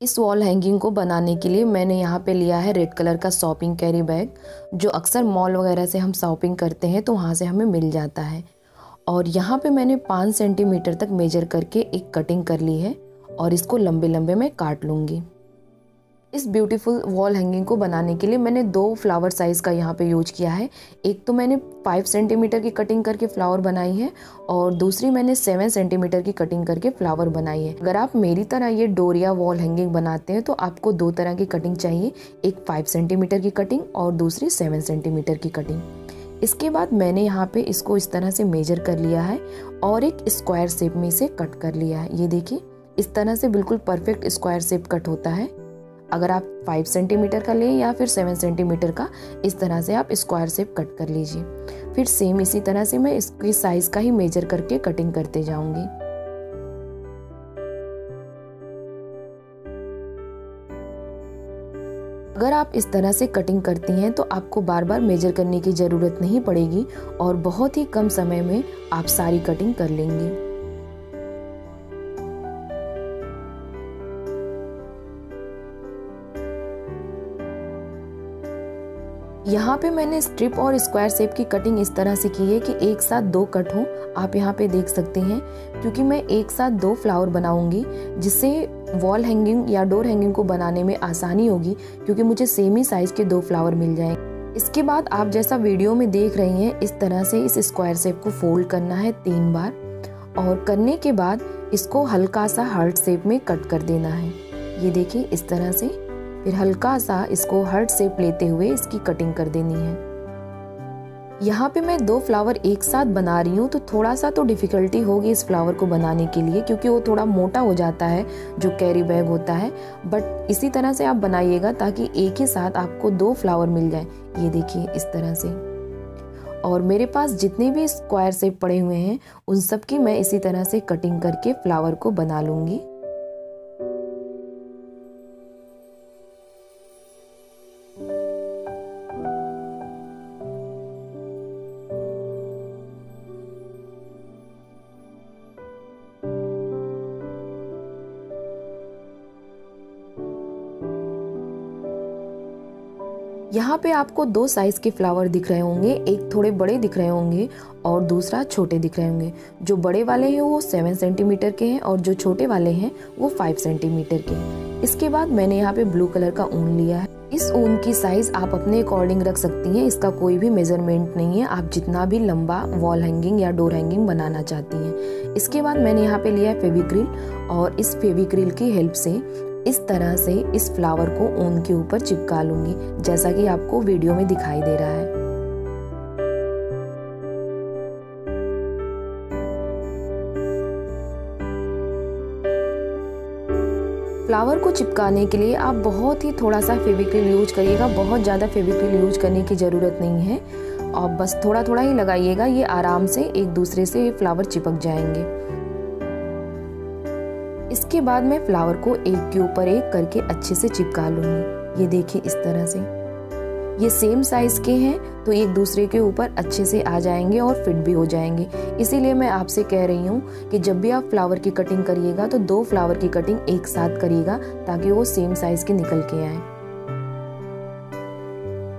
इस wall hanging को बनाने के लिए मैंने यहाँ पे लिया है रेड कलर का शॉपिंग कैरी बैग, जो अक्सर मॉल वगैरह से हम शॉपिंग करते हैं तो वहाँ से हमें मिल जाता है। और यहाँ पे मैंने 5 सेंटीमीटर तक मेजर करके एक कटिंग कर ली है और इसको लंबे लंबे में काट लूँगी। इस ब्यूटीफुल वॉल हैंगिंग को बनाने के लिए मैंने 2 फ्लावर साइज़ का यहाँ पे यूज किया है। एक तो मैंने 5 सेंटीमीटर की कटिंग करके फ्लावर बनाई है और दूसरी मैंने 7 सेंटीमीटर की कटिंग करके फ्लावर बनाई है। अगर आप मेरी तरह ये डोरिया वॉल हैंगिंग बनाते हैं तो आपको 2 तरह की कटिंग चाहिए, एक 5 सेंटीमीटर की कटिंग और दूसरी 7 सेंटीमीटर की कटिंग। इसके बाद मैंने यहाँ पे इसको इस तरह से मेजर कर लिया है और एक स्क्वायर शेप में इसे कट कर लिया है। ये देखिए, इस तरह से बिल्कुल परफेक्ट स्क्वायर शेप कट होता है। अगर आप 5 सेंटीमीटर का लें या फिर 7 सेंटीमीटर का, इस तरह से आप स्क्वायर शेप कट कर लीजिए। फिर सेम इसी तरह से मैं इसकी साइज़ का ही मेजर करके कटिंग करते जाऊंगी। अगर आप इस तरह से कटिंग करती हैं तो आपको बार बार मेजर करने की ज़रूरत नहीं पड़ेगी और बहुत ही कम समय में आप सारी कटिंग कर लेंगी। यहाँ पे मैंने स्ट्रिप और स्क्वायर शेप की कटिंग इस तरह से की है कि एक साथ 2 कट हों। आप यहाँ पे देख सकते हैं, क्योंकि मैं एक साथ 2 फ्लावर बनाऊंगी जिससे वॉल हैंगिंग या डोर हैंगिंग को बनाने में आसानी होगी, क्योंकि मुझे सेम ही साइज के 2 फ्लावर मिल जाएंगे। इसके बाद आप जैसा वीडियो में देख रही हैं, इस तरह से इस स्क्वायर शेप को फोल्ड करना है 3 बार और करने के बाद इसको हल्का सा हार्ट शेप में कट कर देना है। ये देखिए, इस तरह से फिर हल्का सा इसको हार्ट शेप लेते हुए इसकी कटिंग कर देनी है। यहाँ पे मैं 2 फ्लावर एक साथ बना रही हूँ तो थोड़ा सा तो डिफ़िकल्टी होगी इस फ्लावर को बनाने के लिए, क्योंकि वो थोड़ा मोटा हो जाता है जो कैरी बैग होता है। बट इसी तरह से आप बनाइएगा ताकि एक ही साथ आपको 2 फ्लावर मिल जाए। ये देखिए, इस तरह से। और मेरे पास जितने भी स्क्वायर शेप पड़े हुए हैं उन सब की मैं इसी तरह से कटिंग करके फ्लावर को बना लूँगी। यहाँ पे आपको 2 साइज के फ्लावर दिख रहे होंगे, एक थोड़े बड़े दिख रहे होंगे और दूसरा छोटे दिख रहे होंगे। जो बड़े वाले हैं वो 7 सेंटीमीटर के हैं और जो छोटे वाले हैं वो 5 सेंटीमीटर के हैं। इसके बाद मैंने यहाँ पे ब्लू कलर का ऊन लिया है। इस ऊन की साइज आप अपने अकॉर्डिंग रख सकती हैं, इसका कोई भी मेजरमेंट नहीं है। आप जितना भी लंबा वॉल हैंगिंग या डोर हैंगिंग बनाना चाहती हैं। इसके बाद मैंने यहाँ पे लिया है फेविक्रिल और इस फेविक्रिल की हेल्प से इस तरह से इस फ्लावर को ऊन के ऊपर चिपका लूंगी, जैसा कि आपको वीडियो में दिखाई दे रहा है। फ्लावर को चिपकाने के लिए आप बहुत ही थोड़ा सा फेविक्रिल यूज करिएगा, बहुत ज़्यादा फेविक्रिल यूज करने की ज़रूरत नहीं है। और बस थोड़ा थोड़ा ही लगाइएगा, ये आराम से एक दूसरे से फ्लावर चिपक जाएंगे। इसके बाद मैं फ्लावर को एक के ऊपर एक करके अच्छे से चिपका लूँगी। ये देखिए, इस तरह से। ये सेम साइज के हैं तो एक दूसरे के ऊपर अच्छे से आ जाएंगे और फिट भी हो जाएंगे। इसीलिए मैं आपसे कह रही हूँ कि जब भी आप फ्लावर की कटिंग करिएगा तो 2 फ्लावर की कटिंग एक साथ करिएगा ताकि वो सेम साइज के निकल के आए।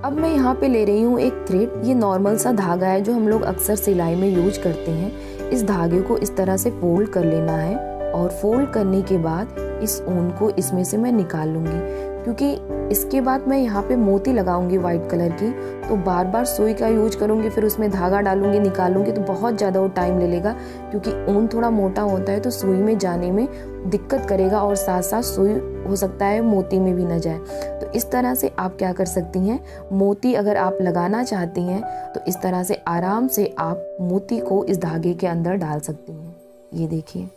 अब मैं यहाँ पे ले रही हूँ एक थ्रेड। ये नॉर्मल सा धागा है जो हम लोग अक्सर सिलाई में यूज करते हैं। इस धागे को इस तरह से फोल्ड कर लेना है और फोल्ड करने के बाद इस ऊन को इसमें से मैं निकाल लूँगी, क्योंकि इसके बाद मैं यहाँ पे मोती लगाऊंगी वाइट कलर की, तो बार बार सुई का यूज करूँगी, फिर उसमें धागा डालूंगी, निकालूंगी तो बहुत ज़्यादा वो टाइम ले लेगा, क्योंकि ऊन थोड़ा मोटा होता है तो सुई में जाने में दिक्कत करेगा और साथ साथ सुई हो सकता है मोती में भी न जाए। तो इस तरह से आप क्या कर सकती हैं, मोती अगर आप लगाना चाहती हैं तो इस तरह से आराम से आप मोती को इस धागे के अंदर डाल सकती हैं। ये देखिए,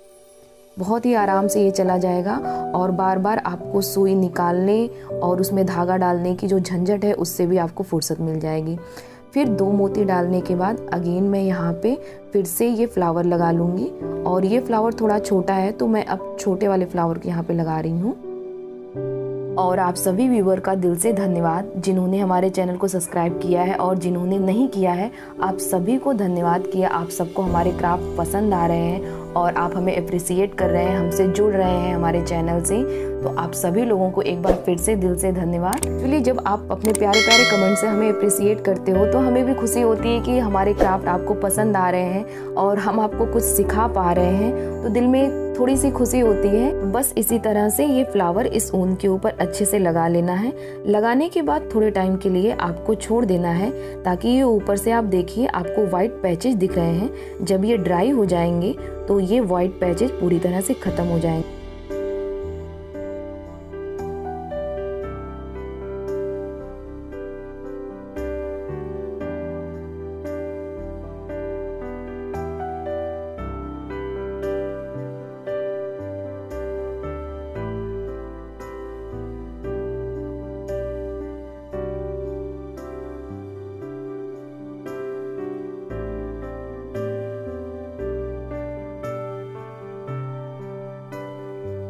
बहुत ही आराम से ये चला जाएगा और बार बार आपको सुई निकालने और उसमें धागा डालने की जो झंझट है उससे भी आपको फुर्सत मिल जाएगी। फिर 2 मोती डालने के बाद अगेन मैं यहाँ पे फिर से ये फ्लावर लगा लूँगी और ये फ्लावर थोड़ा छोटा है तो मैं अब छोटे वाले फ्लावर को यहाँ पे लगा रही हूँ। और आप सभी व्यूअर का दिल से धन्यवाद जिन्होंने हमारे चैनल को सब्सक्राइब किया है और जिन्होंने नहीं किया है, आप सभी को धन्यवाद किया। आप सबको हमारे क्राफ्ट पसंद आ रहे हैं और आप हमें अप्रिसिएट कर रहे हैं, हमसे जुड़ रहे हैं हमारे चैनल से, तो आप सभी लोगों को एक बार फिर से दिल से धन्यवाद। एक्चुअली जब आप अपने प्यारे प्यारे कमेंट से हमें अप्रिसिएट करते हो तो हमें भी खुशी होती है कि हमारे क्राफ्ट आपको पसंद आ रहे हैं और हम आपको कुछ सिखा पा रहे हैं, तो दिल में थोड़ी सी खुशी होती है। बस इसी तरह से ये फ्लावर इस ऊन के ऊपर अच्छे से लगा लेना है। लगाने के बाद थोड़े टाइम के लिए आपको छोड़ देना है ताकि ये ऊपर से आप देखिए आपको वाइट पैचेस दिख रहे हैं। जब ये ड्राई हो जाएंगे तो ये वाइट पैचेस पूरी तरह से खत्म हो जाएंगे।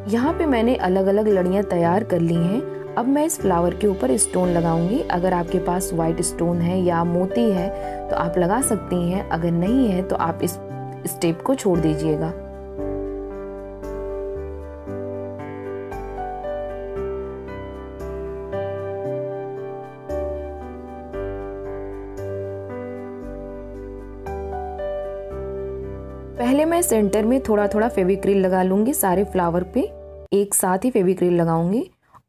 यहाँ पे मैंने अलग अलग लड़ियाँ तैयार कर ली हैं। अब मैं इस फ्लावर के ऊपर स्टोन लगाऊंगी। अगर आपके पास वाइट स्टोन है या मोती है तो आप लगा सकती हैं, अगर नहीं है तो आप इस स्टेप को छोड़ दीजिएगा। पहले मैं सेंटर में थोड़ा थोड़ा फेविक्रिल लगा लूँगी। सारे फ्लावर पे एक साथ ही फेविक्रिल लगाऊंगी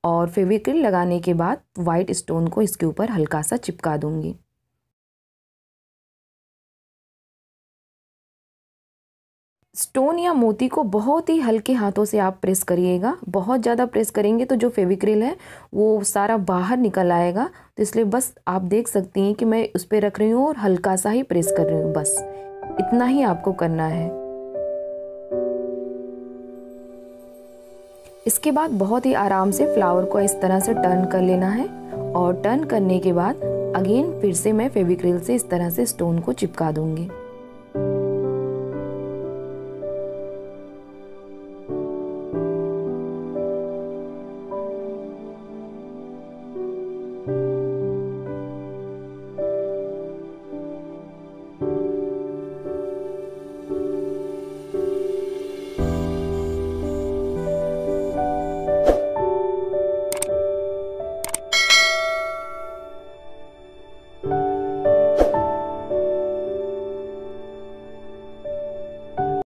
और फेविक्रिल लगाने के बाद वाइट स्टोन को इसके ऊपर हल्का सा चिपका दूंगी। स्टोन या मोती को बहुत ही हल्के हाथों से आप प्रेस करिएगा। बहुत ज़्यादा प्रेस करेंगे तो जो फेविक्रिल है वो सारा बाहर निकल आएगा, तो इसलिए बस आप देख सकती हैं कि मैं उस पर रख रही हूँ और हल्का सा ही प्रेस कर रही हूँ। बस इतना ही आपको करना है। इसके बाद बहुत ही आराम से फ्लावर को इस तरह से टर्न कर लेना है और टर्न करने के बाद अगेन फिर से मैं फेविक्रिल से इस तरह से स्टोन को चिपका दूंगी।